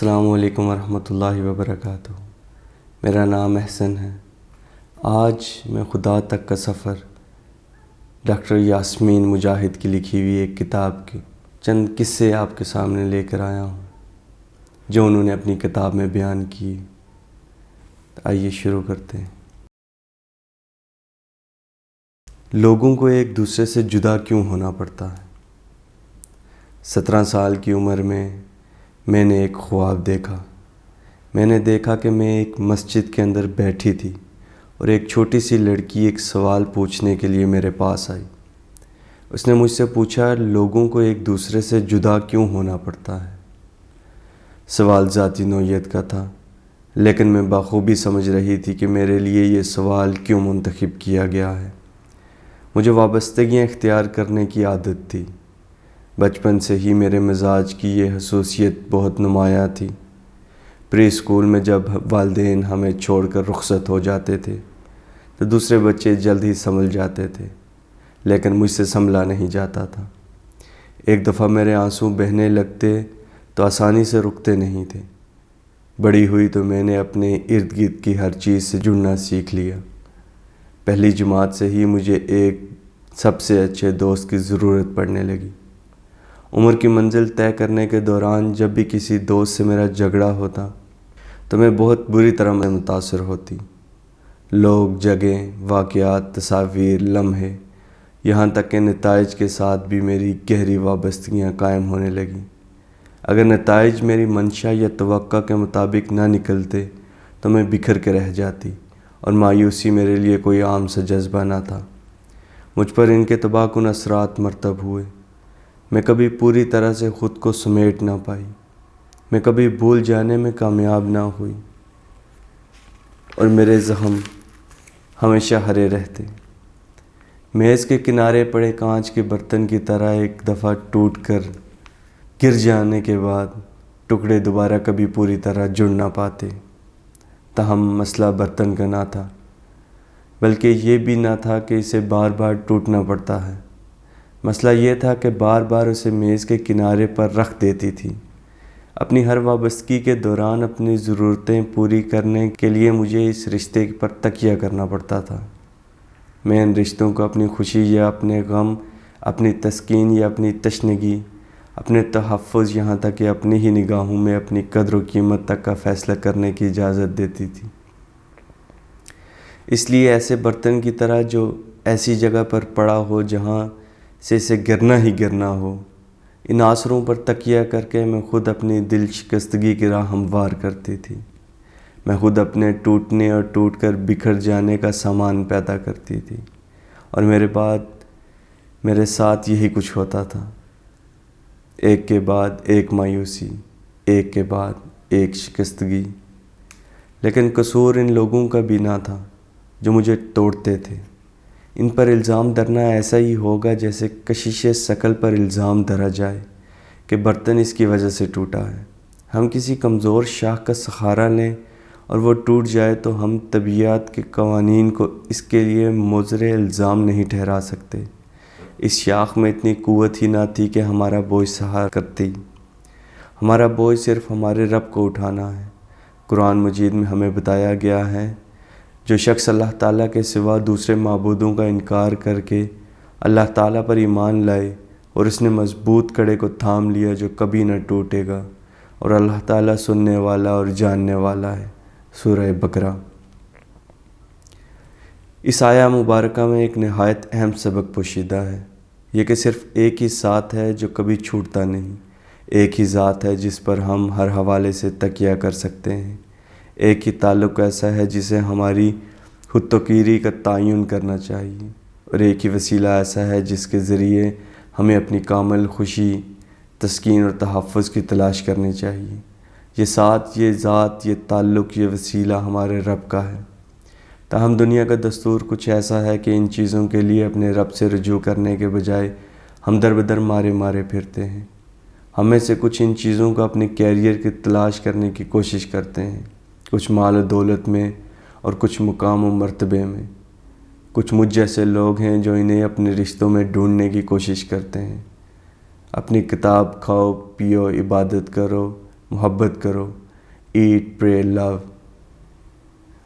السلام علیکم ورحمۃ اللہ وبرکاتہ۔ میرا نام احسن ہے۔ آج میں خدا تک کا سفر ڈاکٹر یاسمین مجاہد کی لکھی ہوئی ایک کتاب کے چند قصے آپ کے سامنے لے کر آیا ہوں جو انہوں نے اپنی کتاب میں بیان کیے۔ آئیے شروع کرتے ہیں۔ لوگوں کو ایک دوسرے سے جدا کیوں ہونا پڑتا ہے؟ 17 سال کی عمر میں نے ایک خواب دیکھا۔ میں نے دیکھا کہ میں ایک مسجد کے اندر بیٹھی تھی اور ایک چھوٹی سی لڑکی ایک سوال پوچھنے کے لیے میرے پاس آئی۔ اس نے مجھ سے پوچھا، لوگوں کو ایک دوسرے سے جدا کیوں ہونا پڑتا ہے؟ سوال ذاتی نوعیت کا تھا، لیکن میں بخوبی سمجھ رہی تھی کہ میرے لیے یہ سوال کیوں منتخب کیا گیا ہے۔ مجھے وابستگیاں اختیار کرنے کی عادت تھی۔ بچپن سے ہی میرے مزاج کی یہ خصوصیت بہت نمایاں تھی۔ پری اسکول میں جب والدین ہمیں چھوڑ کر رخصت ہو جاتے تھے تو دوسرے بچے جلد ہی سنبھل جاتے تھے، لیکن مجھ سے سنبھلا نہیں جاتا تھا۔ ایک دفعہ میرے آنسو بہنے لگتے تو آسانی سے رکتے نہیں تھے۔ بڑی ہوئی تو میں نے اپنے ارد گرد کی ہر چیز سے جڑنا سیکھ لیا۔ پہلی جماعت سے ہی مجھے ایک سب سے اچھے دوست کی ضرورت پڑنے لگی۔ عمر کی منزل طے کرنے کے دوران جب بھی کسی دوست سے میرا جھگڑا ہوتا تو میں بہت بری طرح متاثر ہوتی۔ لوگ، جگہیں، واقعات، تصاویر، لمحے، یہاں تک کہ نتائج کے ساتھ بھی میری گہری وابستگیاں قائم ہونے لگیں۔ اگر نتائج میری منشا یا توقع کے مطابق نہ نکلتے تو میں بکھر کے رہ جاتی اور مایوسی میرے لیے کوئی عام سا جذبہ نہ تھا۔ مجھ پر ان کے تباہ کن اثرات مرتب ہوئے۔ میں کبھی پوری طرح سے خود کو سمیٹ نہ پائی۔ میں کبھی بھول جانے میں کامیاب نہ ہوئی اور میرے زخم ہمیشہ ہرے رہتے۔ میز کے کنارے پڑے کانچ کے برتن کی طرح ایک دفعہ ٹوٹ کر گر جانے کے بعد ٹکڑے دوبارہ کبھی پوری طرح جڑ نہ پاتے۔ تاہم مسئلہ برتن کا نہ تھا، بلکہ یہ بھی نہ تھا کہ اسے بار بار ٹوٹنا پڑتا ہے۔ مسئلہ یہ تھا کہ بار بار اسے میز کے کنارے پر رکھ دیتی تھی۔ اپنی ہر وابستگی کے دوران اپنی ضرورتیں پوری کرنے کے لیے مجھے اس رشتے پر تکیہ کرنا پڑتا تھا۔ میں ان رشتوں کو اپنی خوشی یا اپنے غم، اپنی تسکین یا اپنی تشنگی، اپنے تحفظ، یہاں تک کہ اپنی ہی نگاہوں میں اپنی قدر و قیمت تک کا فیصلہ کرنے کی اجازت دیتی تھی۔ اس لیے ایسے برتن کی طرح جو ایسی جگہ پر پڑا ہو جہاں سے اسے گرنا ہی گرنا ہو، ان آثروں پر تکیہ کر کے میں خود اپنی دل شکستگی کی راہ ہموار کرتی تھی۔ میں خود اپنے ٹوٹنے اور ٹوٹ کر بکھر جانے کا سامان پیدا کرتی تھی، اور میرے ساتھ یہی کچھ ہوتا تھا۔ ایک کے بعد ایک مایوسی، ایک کے بعد ایک شکستگی۔ لیکن قصور ان لوگوں کا بھی نہ تھا جو مجھے توڑتے تھے۔ ان پر الزام دھرنا ایسا ہی ہوگا جیسے کشش ثقل پر الزام دھرا جائے کہ برتن اس کی وجہ سے ٹوٹا ہے۔ ہم کسی کمزور شاخ کا سہارا لیں اور وہ ٹوٹ جائے تو ہم طبیعت کے قوانین کو اس کے لیے مضر الزام نہیں ٹھہرا سکتے۔ اس شاخ میں اتنی قوت ہی نہ تھی کہ ہمارا بوجھ سہار کرتی۔ ہمارا بوجھ صرف ہمارے رب کو اٹھانا ہے۔ قرآن مجید میں ہمیں بتایا گیا ہے، جو شخص اللہ تعالیٰ کے سوا دوسرے معبودوں کا انکار کر کے اللہ تعالیٰ پر ایمان لائے اور اس نے مضبوط کڑے کو تھام لیا جو کبھی نہ ٹوٹے گا، اور اللہ تعالیٰ سننے والا اور جاننے والا ہے۔ سورہ بقرہ۔ اس آیہ مبارکہ میں ایک نہایت اہم سبق پوشیدہ ہے، یہ کہ صرف ایک ہی ساتھ ہے جو کبھی چھوٹتا نہیں، ایک ہی ذات ہے جس پر ہم ہر حوالے سے تکیہ کر سکتے ہیں، ایک ہی تعلق ایسا ہے جسے ہماری خود توقیری کا تعین کرنا چاہیے، اور ایک ہی وسیلہ ایسا ہے جس کے ذریعے ہمیں اپنی کامل خوشی، تسکین اور تحفظ کی تلاش کرنی چاہیے۔ یہ ساتھ، یہ ذات، یہ تعلق، یہ وسیلہ ہمارے رب کا ہے۔ تاہم دنیا کا دستور کچھ ایسا ہے کہ ان چیزوں کے لیے اپنے رب سے رجوع کرنے کے بجائے ہم در بدر مارے پھرتے ہیں۔ ہم میں سے کچھ ان چیزوں کو اپنے کیریئر کی تلاش کرنے کی کوشش کرتے ہیں، کچھ مال و دولت میں اور کچھ مقام و مرتبے میں۔ کچھ مجھ جیسے لوگ ہیں جو انہیں اپنے رشتوں میں ڈھونڈنے کی کوشش کرتے ہیں۔ اپنی کتاب کھاؤ، پیو، عبادت کرو، محبت کرو، ایٹ، پرے، لو۔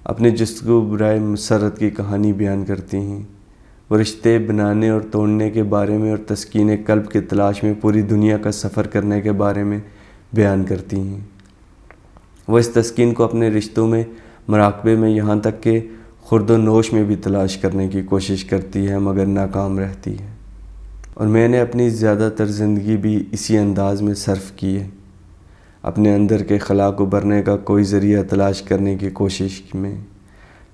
اپنے جستجو برائے مسرت کی کہانی بیان کرتی ہیں۔ وہ رشتے بنانے اور توڑنے کے بارے میں اور تسکین قلب کی تلاش میں پوری دنیا کا سفر کرنے کے بارے میں بیان کرتی ہیں۔ وہ اس تسکین کو اپنے رشتوں میں، مراقبے میں، یہاں تک کہ خورد و نوش میں بھی تلاش کرنے کی کوشش کرتی ہے، مگر ناکام رہتی ہے۔ اور میں نے اپنی زیادہ تر زندگی بھی اسی انداز میں صرف کی ہے، اپنے اندر کے خلا کو بھرنے کا کوئی ذریعہ تلاش کرنے کی کوشش میں۔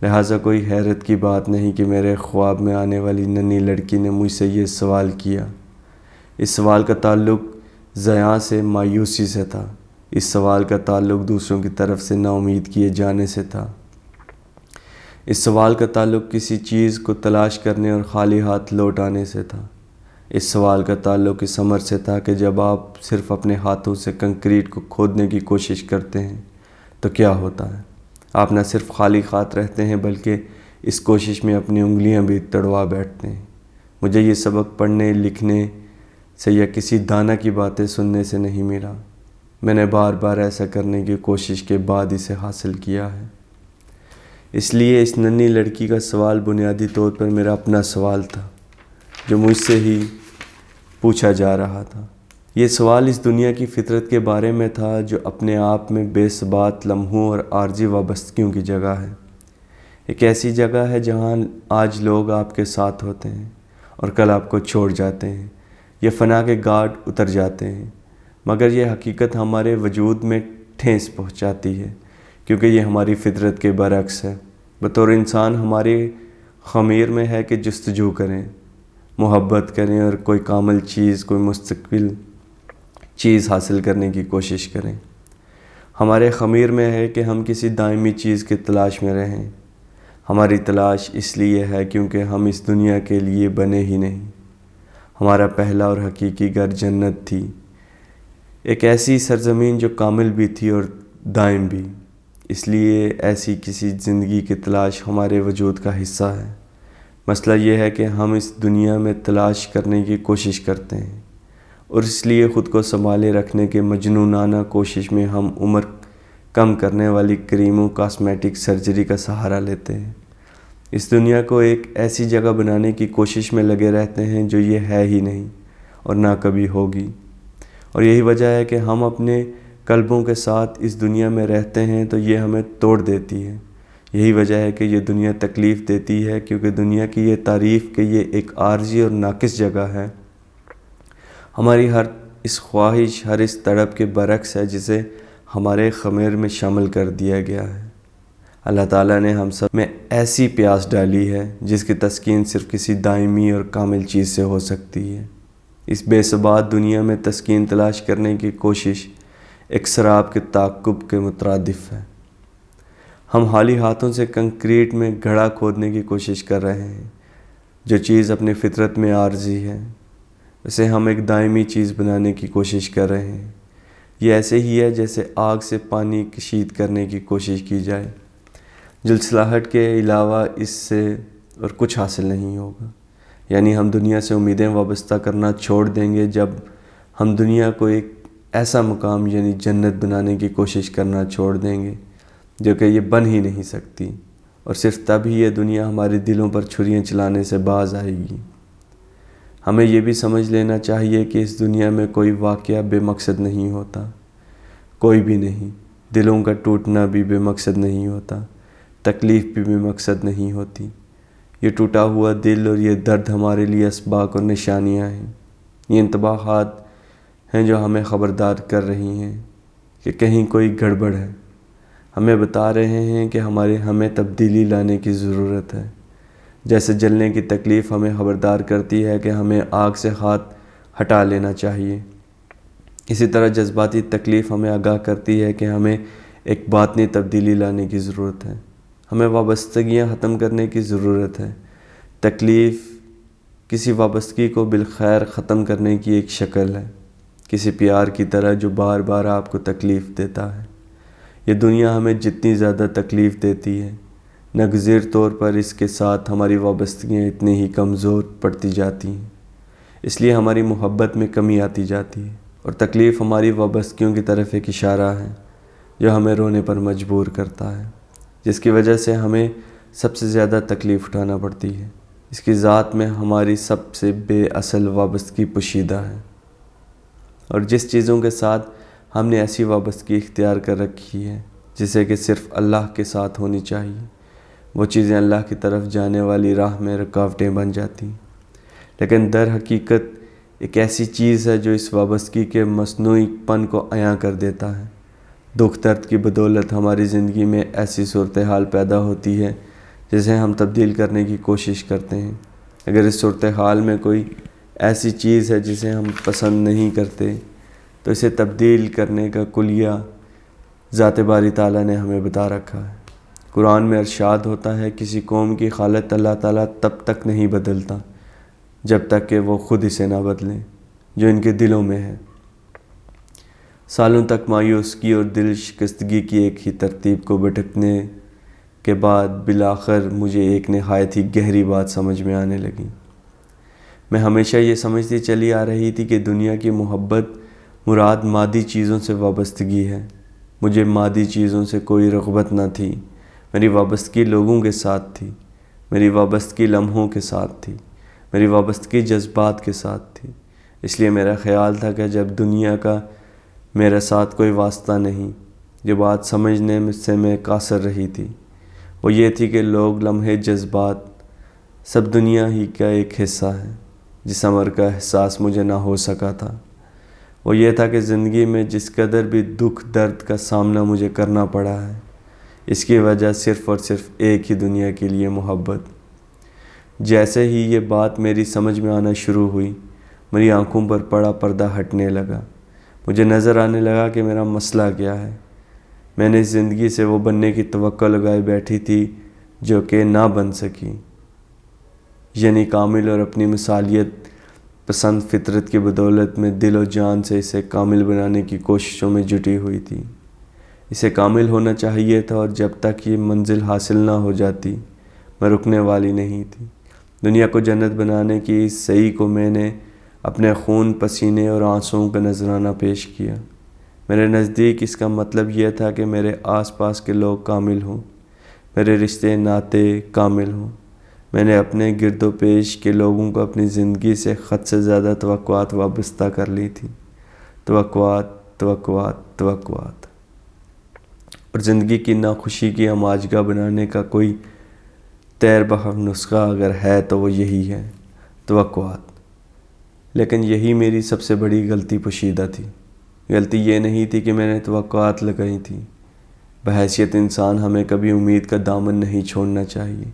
لہٰذا کوئی حیرت کی بات نہیں کہ میرے خواب میں آنے والی ننھی لڑکی نے مجھ سے یہ سوال کیا۔ اس سوال کا تعلق ضیاع سے، مایوسی سے تھا۔ اس سوال کا تعلق دوسروں کی طرف سے نا امید کیے جانے سے تھا۔ اس سوال کا تعلق کسی چیز کو تلاش کرنے اور خالی ہاتھ لوٹ آنے سے تھا۔ اس سوال کا تعلق اس امر سے تھا کہ جب آپ صرف اپنے ہاتھوں سے کنکریٹ کو کھودنے کی کوشش کرتے ہیں تو کیا ہوتا ہے؟ آپ نہ صرف خالی ہاتھ رہتے ہیں بلکہ اس کوشش میں اپنی انگلیاں بھی تڑوا بیٹھتے ہیں۔ مجھے یہ سبق پڑھنے لکھنے سے یا کسی دانا کی باتیں سننے سے نہیں ملا، میں نے بار بار ایسا کرنے کی کوشش کے بعد اسے حاصل کیا ہے۔ اس لیے اس ننھی لڑکی کا سوال بنیادی طور پر میرا اپنا سوال تھا، جو مجھ سے ہی پوچھا جا رہا تھا۔ یہ سوال اس دنیا کی فطرت کے بارے میں تھا جو اپنے آپ میں بے ثبات لمحوں اور عارضی وابستگیوں کی جگہ ہے۔ ایک ایسی جگہ ہے جہاں آج لوگ آپ کے ساتھ ہوتے ہیں اور کل آپ کو چھوڑ جاتے ہیں یا فنا کے گھاٹ اتر جاتے ہیں، مگر یہ حقیقت ہمارے وجود میں ٹھیس پہنچاتی ہے کیونکہ یہ ہماری فطرت کے برعکس ہے۔ بطور انسان ہماری خمیر میں ہے کہ جستجو کریں، محبت کریں اور کوئی کامل چیز، کوئی مستقل چیز حاصل کرنے کی کوشش کریں۔ ہمارے خمیر میں ہے کہ ہم کسی دائمی چیز کی تلاش میں رہیں۔ ہماری تلاش اس لیے ہے کیونکہ ہم اس دنیا کے لیے بنے ہی نہیں۔ ہمارا پہلا اور حقیقی گھر جنت تھی، ایک ایسی سرزمین جو کامل بھی تھی اور دائم بھی۔ اس لیے ایسی کسی زندگی کی تلاش ہمارے وجود کا حصہ ہے۔ مسئلہ یہ ہے کہ ہم اس دنیا میں تلاش کرنے کی کوشش کرتے ہیں اور اس لیے خود کو سنبھالے رکھنے کے مجنونانہ کوشش میں ہم عمر کم کرنے والی کریموں، کاسمیٹک سرجری کا سہارا لیتے ہیں۔ اس دنیا کو ایک ایسی جگہ بنانے کی کوشش میں لگے رہتے ہیں جو یہ ہے ہی نہیں اور نہ کبھی ہوگی۔ اور یہی وجہ ہے کہ ہم اپنے قلبوں کے ساتھ اس دنیا میں رہتے ہیں تو یہ ہمیں توڑ دیتی ہے۔ یہی وجہ ہے کہ یہ دنیا تکلیف دیتی ہے کیونکہ دنیا کی یہ تعریف کہ یہ ایک عارضی اور ناقص جگہ ہے، ہماری ہر اس خواہش، ہر اس تڑپ کے برعکس ہے جسے ہمارے خمیر میں شامل کر دیا گیا ہے۔ اللہ تعالیٰ نے ہم سب میں ایسی پیاس ڈالی ہے جس کی تسکین صرف کسی دائمی اور کامل چیز سے ہو سکتی ہے۔ اس بے ثبات دنیا میں تسکین تلاش کرنے کی کوشش ایک سراب کے تعاقب کے مترادف ہے۔ ہم خالی ہاتھوں سے کنکریٹ میں گڑھا کھودنے کی کوشش کر رہے ہیں۔ جو چیز اپنی فطرت میں عارضی ہے اسے ہم ایک دائمی چیز بنانے کی کوشش کر رہے ہیں۔ یہ ایسے ہی ہے جیسے آگ سے پانی کشید کرنے کی کوشش کی جائے۔ جلسلاہٹ کے علاوہ اس سے اور کچھ حاصل نہیں ہوگا۔ یعنی ہم دنیا سے امیدیں وابستہ کرنا چھوڑ دیں گے جب ہم دنیا کو ایک ایسا مقام یعنی جنت بنانے کی کوشش کرنا چھوڑ دیں گے جو کہ یہ بن ہی نہیں سکتی، اور صرف تب ہی یہ دنیا ہمارے دلوں پر چھریاں چلانے سے باز آئے گی۔ ہمیں یہ بھی سمجھ لینا چاہیے کہ اس دنیا میں کوئی واقعہ بے مقصد نہیں ہوتا، کوئی بھی نہیں۔ دلوں کا ٹوٹنا بھی بے مقصد نہیں ہوتا، تکلیف بھی بے مقصد نہیں ہوتی۔ یہ ٹوٹا ہوا دل اور یہ درد ہمارے لیے اسباق اور نشانیاں ہیں، یہ انتباہات ہیں جو ہمیں خبردار کر رہی ہیں کہ کہیں کوئی گڑبڑ ہے۔ ہمیں بتا رہے ہیں کہ ہمیں تبدیلی لانے کی ضرورت ہے۔ جیسے جلنے کی تکلیف ہمیں خبردار کرتی ہے کہ ہمیں آگ سے ہاتھ ہٹا لینا چاہیے، اسی طرح جذباتی تکلیف ہمیں آگاہ کرتی ہے کہ ہمیں ایک باطنی تبدیلی لانے کی ضرورت ہے۔ ہمیں وابستگیاں ختم کرنے کی ضرورت ہے۔ تکلیف کسی وابستگی کو بالخیر ختم کرنے کی ایک شکل ہے، کسی پیار کی طرح جو بار بار آپ کو تکلیف دیتا ہے۔ یہ دنیا ہمیں جتنی زیادہ تکلیف دیتی ہے، ناگزیر طور پر اس کے ساتھ ہماری وابستگیاں اتنی ہی کمزور پڑتی جاتی ہیں، اس لیے ہماری محبت میں کمی آتی جاتی ہے۔ اور تکلیف ہماری وابستگیوں کی طرف ایک اشارہ ہے جو ہمیں رونے پر مجبور کرتا ہے، جس کی وجہ سے ہمیں سب سے زیادہ تکلیف اٹھانا پڑتی ہے۔ اس کی ذات میں ہماری سب سے بے اصل وابستگی پوشیدہ ہے، اور جس چیزوں کے ساتھ ہم نے ایسی وابستگی اختیار کر رکھی ہے جسے کہ صرف اللہ کے ساتھ ہونی چاہیے، وہ چیزیں اللہ کی طرف جانے والی راہ میں رکاوٹیں بن جاتی ہیں۔ لیکن در حقیقت ایک ایسی چیز ہے جو اس وابستگی کے مصنوعی پن کو عیاں کر دیتا ہے۔ دکھ درد کی بدولت ہماری زندگی میں ایسی صورتحال پیدا ہوتی ہے جسے ہم تبدیل کرنے کی کوشش کرتے ہیں۔ اگر اس صورتحال میں کوئی ایسی چیز ہے جسے ہم پسند نہیں کرتے تو اسے تبدیل کرنے کا کلیہ ذات باری تعالیٰ نے ہمیں بتا رکھا ہے۔ قرآن میں ارشاد ہوتا ہے، کسی قوم کی حالت اللہ تعالیٰ تب تک نہیں بدلتا جب تک کہ وہ خود اسے نہ بدلیں جو ان کے دلوں میں ہے۔ سالوں تک مایوسی اور دل شکستگی کی ایک ہی ترتیب کو بھٹکنے کے بعد بالآخر مجھے ایک نہایت ہی گہری بات سمجھ میں آنے لگی۔ میں ہمیشہ یہ سمجھتی چلی آ رہی تھی کہ دنیا کی محبت مراد مادی چیزوں سے وابستگی ہے۔ مجھے مادی چیزوں سے کوئی رغبت نہ تھی۔ میری وابستگی لوگوں کے ساتھ تھی، میری وابستگی لمحوں کے ساتھ تھی، میری وابستگی جذبات کے ساتھ تھی۔ اس لیے میرا خیال تھا کہ جب دنیا کا میرے ساتھ کوئی واسطہ نہیں، جو بات سمجھنے سے میں قاصر رہی تھی وہ یہ تھی کہ لوگ، لمحے، جذبات سب دنیا ہی کا ایک حصہ ہے۔ جس امر کا احساس مجھے نہ ہو سکا تھا وہ یہ تھا کہ زندگی میں جس قدر بھی دکھ درد کا سامنا مجھے کرنا پڑا ہے، اس کی وجہ صرف اور صرف ایک ہی دنیا کے لیے محبت۔ جیسے ہی یہ بات میری سمجھ میں آنا شروع ہوئی، میری آنکھوں پر پڑا پردہ ہٹنے لگا۔ مجھے نظر آنے لگا کہ میرا مسئلہ کیا ہے۔ میں نے اس زندگی سے وہ بننے کی توقع لگائے بیٹھی تھی جو کہ نہ بن سکی، یعنی کامل، اور اپنی مثالیت پسند فطرت کی بدولت میں دل و جان سے اسے کامل بنانے کی کوششوں میں جٹی ہوئی تھی۔ اسے کامل ہونا چاہیے تھا، اور جب تک یہ منزل حاصل نہ ہو جاتی میں رکنے والی نہیں تھی۔ دنیا کو جنت بنانے کی اس سعی کو میں نے اپنے خون، پسینے اور آنسوؤں کا نذرانہ پیش کیا۔ میرے نزدیک اس کا مطلب یہ تھا کہ میرے آس پاس کے لوگ کامل ہوں، میرے رشتے ناتے کامل ہوں۔ میں نے اپنے گرد و پیش کے لوگوں کو اپنی زندگی سے حد سے زیادہ توقعات وابستہ کر لی تھی۔ توقعات، توقعات، توقعات، اور زندگی کی ناخوشی کی ہماجگاہ بنانے کا کوئی تیر بہم نسخہ اگر ہے تو وہ یہی ہے، توقعات۔ لیکن یہی میری سب سے بڑی غلطی پوشیدہ تھی۔ غلطی یہ نہیں تھی کہ میں نے توقعات لگائی تھیں۔ بحیثیت انسان ہمیں کبھی امید کا دامن نہیں چھوڑنا چاہیے۔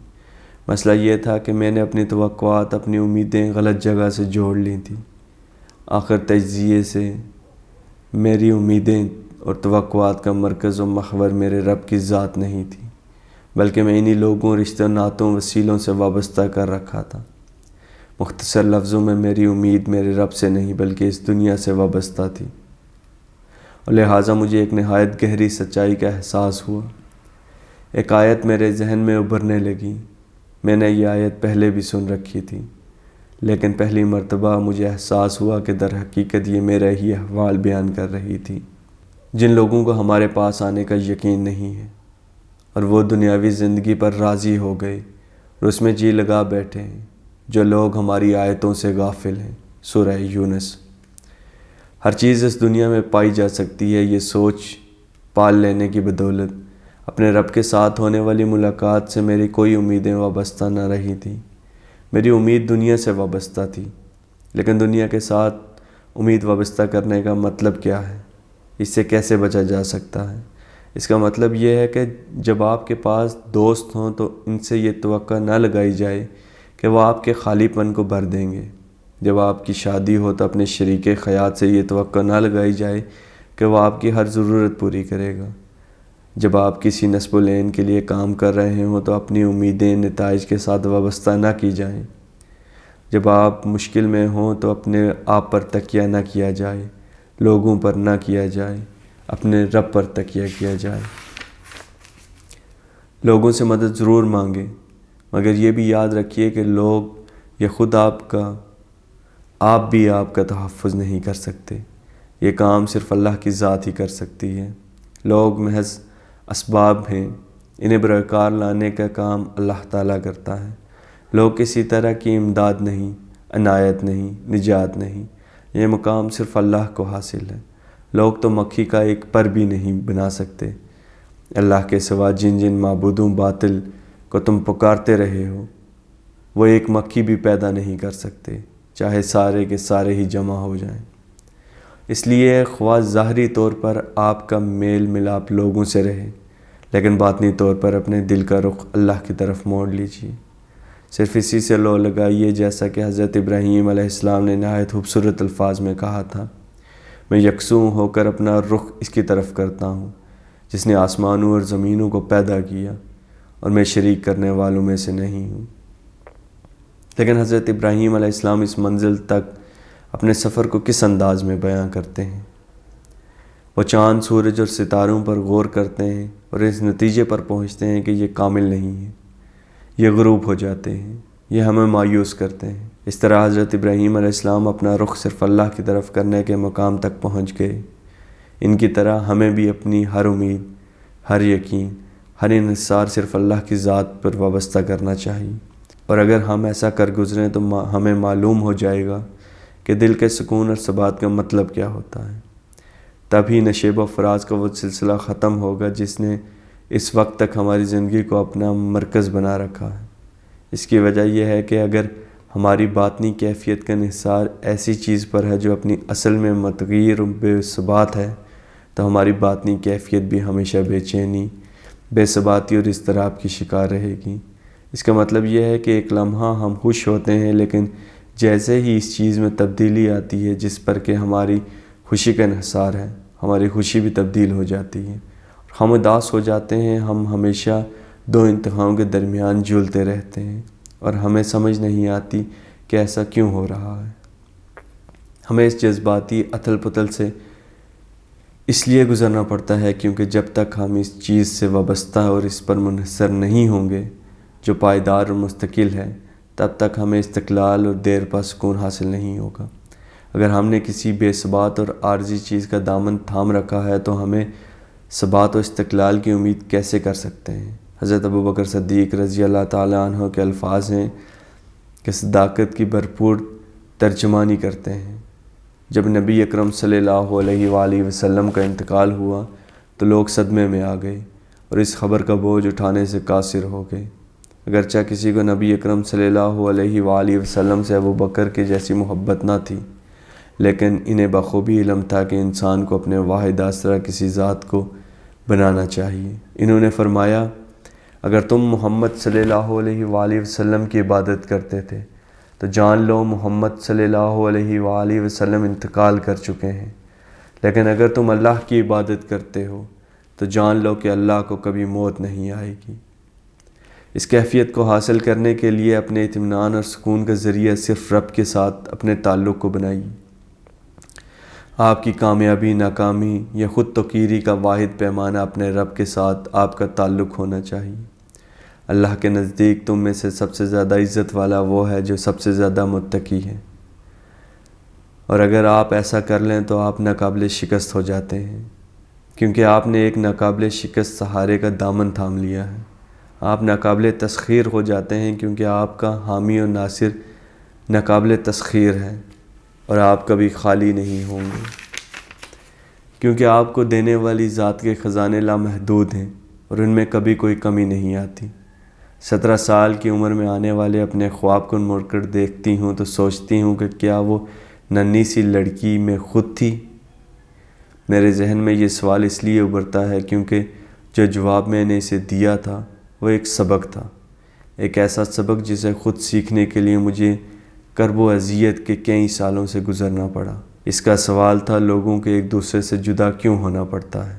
مسئلہ یہ تھا کہ میں نے اپنی توقعات، اپنی امیدیں غلط جگہ سے جوڑ لی تھیں۔ آخر تجزیے سے میری امیدیں اور توقعات کا مرکز و محور میرے رب کی ذات نہیں تھی، بلکہ میں انہی لوگوں، رشتہ ناتوں، وسیلوں سے وابستہ کر رکھا تھا۔ مختصر لفظوں میں میری امید میرے رب سے نہیں بلکہ اس دنیا سے وابستہ تھی، اور لہٰذا مجھے ایک نہایت گہری سچائی کا احساس ہوا۔ ایک آیت میرے ذہن میں ابھرنے لگی۔ میں نے یہ آیت پہلے بھی سن رکھی تھی، لیکن پہلی مرتبہ مجھے احساس ہوا کہ در حقیقت یہ میرا ہی احوال بیان کر رہی تھی۔ جن لوگوں کو ہمارے پاس آنے کا یقین نہیں ہے اور وہ دنیاوی زندگی پر راضی ہو گئے اور اس میں جی لگا بیٹھے ہیں، جو لوگ ہماری آیتوں سے غافل ہیں۔ سورہ یونس۔ ہر چیز اس دنیا میں پائی جا سکتی ہے، یہ سوچ پال لینے کی بدولت اپنے رب کے ساتھ ہونے والی ملاقات سے میری کوئی امیدیں وابستہ نہ رہی تھیں۔ میری امید دنیا سے وابستہ تھی، لیکن دنیا کے ساتھ امید وابستہ کرنے کا مطلب کیا ہے؟ اس سے کیسے بچا جا سکتا ہے؟ اس کا مطلب یہ ہے کہ جب آپ کے پاس دوست ہوں تو ان سے یہ توقع نہ لگائی جائے کہ وہ آپ کے خالی پن کو بھر دیں گے۔ جب آپ کی شادی ہو تو اپنے شریک حیات سے یہ توقع نہ لگائی جائے کہ وہ آپ کی ہر ضرورت پوری کرے گا۔ جب آپ کسی نصب العین کے لیے کام کر رہے ہوں تو اپنی امیدیں نتائج کے ساتھ وابستہ نہ کی جائیں۔ جب آپ مشکل میں ہوں تو اپنے آپ پر تکیہ نہ کیا جائے، لوگوں پر نہ کیا جائے، اپنے رب پر تکیہ کیا جائے۔ لوگوں سے مدد ضرور مانگیں، مگر یہ بھی یاد رکھیے کہ لوگ یا خود آپ بھی آپ کا تحفظ نہیں کر سکتے۔ یہ کام صرف اللہ کی ذات ہی کر سکتی ہے۔ لوگ محض اسباب ہیں، انہیں برقرار لانے کا کام اللہ تعالیٰ کرتا ہے۔ لوگ کسی طرح کی امداد نہیں، عنایت نہیں، نجات نہیں، یہ مقام صرف اللہ کو حاصل ہے۔ لوگ تو مکھی کا ایک پر بھی نہیں بنا سکتے۔ اللہ کے سوا جن جن معبودوں باطل کو تم پکارتے رہے ہو، وہ ایک مکھی بھی پیدا نہیں کر سکتے، چاہے سارے کے سارے ہی جمع ہو جائیں۔ اس لیے خواہ ظاہری طور پر آپ کا میل ملاپ لوگوں سے رہے، لیکن باطنی طور پر اپنے دل کا رخ اللہ کی طرف موڑ لیجیے۔ صرف اسی سے لو لگائیے، جیسا کہ حضرت ابراہیم علیہ السلام نے نہایت خوبصورت الفاظ میں کہا تھا، میں یکسوں ہو کر اپنا رخ اس کی طرف کرتا ہوں جس نے آسمانوں اور زمینوں کو پیدا کیا، اور میں شریک کرنے والوں میں سے نہیں ہوں۔ لیکن حضرت ابراہیم علیہ السلام اس منزل تک اپنے سفر کو کس انداز میں بیان کرتے ہیں؟ وہ چاند، سورج اور ستاروں پر غور کرتے ہیں اور اس نتیجے پر پہنچتے ہیں کہ یہ کامل نہیں ہے، یہ غروب ہو جاتے ہیں، یہ ہمیں مایوس کرتے ہیں۔ اس طرح حضرت ابراہیم علیہ السلام اپنا رخ صرف اللہ کی طرف کرنے کے مقام تک پہنچ گئے۔ ان کی طرح ہمیں بھی اپنی ہر امید، ہر یقین، ہر انحصار صرف اللہ کی ذات پر وابستہ کرنا چاہیے، اور اگر ہم ایسا کر گزریں تو ہمیں معلوم ہو جائے گا کہ دل کے سکون اور ثبات کا مطلب کیا ہوتا ہے۔ تب ہی نشیب و فراز کا وہ سلسلہ ختم ہوگا جس نے اس وقت تک ہماری زندگی کو اپنا مرکز بنا رکھا ہے۔ اس کی وجہ یہ ہے کہ اگر ہماری باطنی کیفیت کا انحصار ایسی چیز پر ہے جو اپنی اصل میں متغیر و بے ثبات ہے، تو ہماری باطنی کیفیت بھی ہمیشہ بے چینی، بے ثباتی اور اضطراب کی شکار رہے گی۔ اس کا مطلب یہ ہے کہ ایک لمحہ ہم خوش ہوتے ہیں، لیکن جیسے ہی اس چیز میں تبدیلی آتی ہے جس پر کہ ہماری خوشی کا انحصار ہے، ہماری خوشی بھی تبدیل ہو جاتی ہے، ہم اداس ہو جاتے ہیں۔ ہم ہمیشہ دو انتہاؤں کے درمیان جھولتے رہتے ہیں، اور ہمیں سمجھ نہیں آتی کہ ایسا کیوں ہو رہا ہے۔ ہمیں اس جذباتی اتھل پتل سے اس لیے گزرنا پڑتا ہے کیونکہ جب تک ہم اس چیز سے وابستہ اور اس پر منحصر نہیں ہوں گے جو پائیدار اور مستقل ہے، تب تک ہمیں استقلال اور دیر پا سکون حاصل نہیں ہوگا۔ اگر ہم نے کسی بے ثبات اور عارضی چیز کا دامن تھام رکھا ہے تو ہمیں ثبات و استقلال کی امید کیسے کر سکتے ہیں؟ حضرت ابوبکر صدیق رضی اللہ تعالیٰ عنہ کے الفاظ ہیں کہ صداقت کی بھرپور ترجمانی کرتے ہیں۔ جب نبی اکرم صلی اللہ علیہ وآلہ وسلم کا انتقال ہوا تو لوگ صدمے میں آ گئے اور اس خبر کا بوجھ اٹھانے سے قاصر ہو گئے۔ اگرچہ کسی کو نبی اکرم صلی اللہ علیہ وآلہ وسلم سے ابوبکر کی جیسی محبت نہ تھی، لیکن انہیں بخوبی علم تھا کہ انسان کو اپنے واحد آسرا کسی ذات کو بنانا چاہیے۔ انہوں نے فرمایا، اگر تم محمد صلی اللہ علیہ وآلہ وسلم کی عبادت کرتے تھے تو جان لو محمد صلی اللہ علیہ وآلہ وسلم انتقال کر چکے ہیں، لیکن اگر تم اللہ کی عبادت کرتے ہو تو جان لو کہ اللہ کو کبھی موت نہیں آئے گی۔ اس کیفیت کو حاصل کرنے کے لیے اپنے اطمینان اور سکون کا ذریعہ صرف رب کے ساتھ اپنے تعلق کو بنائیے۔ آپ کی کامیابی، ناکامی یا خود توقیری کا واحد پیمانہ اپنے رب کے ساتھ آپ کا تعلق ہونا چاہیے۔ اللہ کے نزدیک تم میں سے سب سے زیادہ عزت والا وہ ہے جو سب سے زیادہ متقی ہے، اور اگر آپ ایسا کر لیں تو آپ ناقابل شکست ہو جاتے ہیں، کیونکہ آپ نے ایک ناقابل شکست سہارے کا دامن تھام لیا ہے۔ آپ ناقابل تسخیر ہو جاتے ہیں کیونکہ آپ کا حامی اور ناصر ناقابل تسخیر ہے، اور آپ کبھی خالی نہیں ہوں گے، کیونکہ آپ کو دینے والی ذات کے خزانے لامحدود ہیں اور ان میں کبھی کوئی کمی نہیں آتی۔ 17 سال کی عمر میں آنے والے اپنے خواب کو مڑ کر دیکھتی ہوں تو سوچتی ہوں کہ کیا وہ ننھی سی لڑکی میں خود تھی؟ میرے ذہن میں یہ سوال اس لیے ابھرتا ہے کیونکہ جو جواب میں نے اسے دیا تھا وہ ایک سبق تھا، ایک ایسا سبق جسے خود سیکھنے کے لیے مجھے کرب و اذیت کے کئی سالوں سے گزرنا پڑا۔ اس کا سوال تھا، لوگوں کے ایک دوسرے سے جدا کیوں ہونا پڑتا ہے؟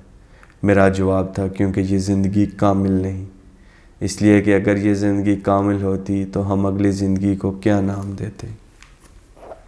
میرا جواب تھا، کیونکہ یہ زندگی کامل نہیں، اس لیے کہ اگر یہ زندگی کامل ہوتی تو ہم اگلی زندگی کو کیا نام دیتے؟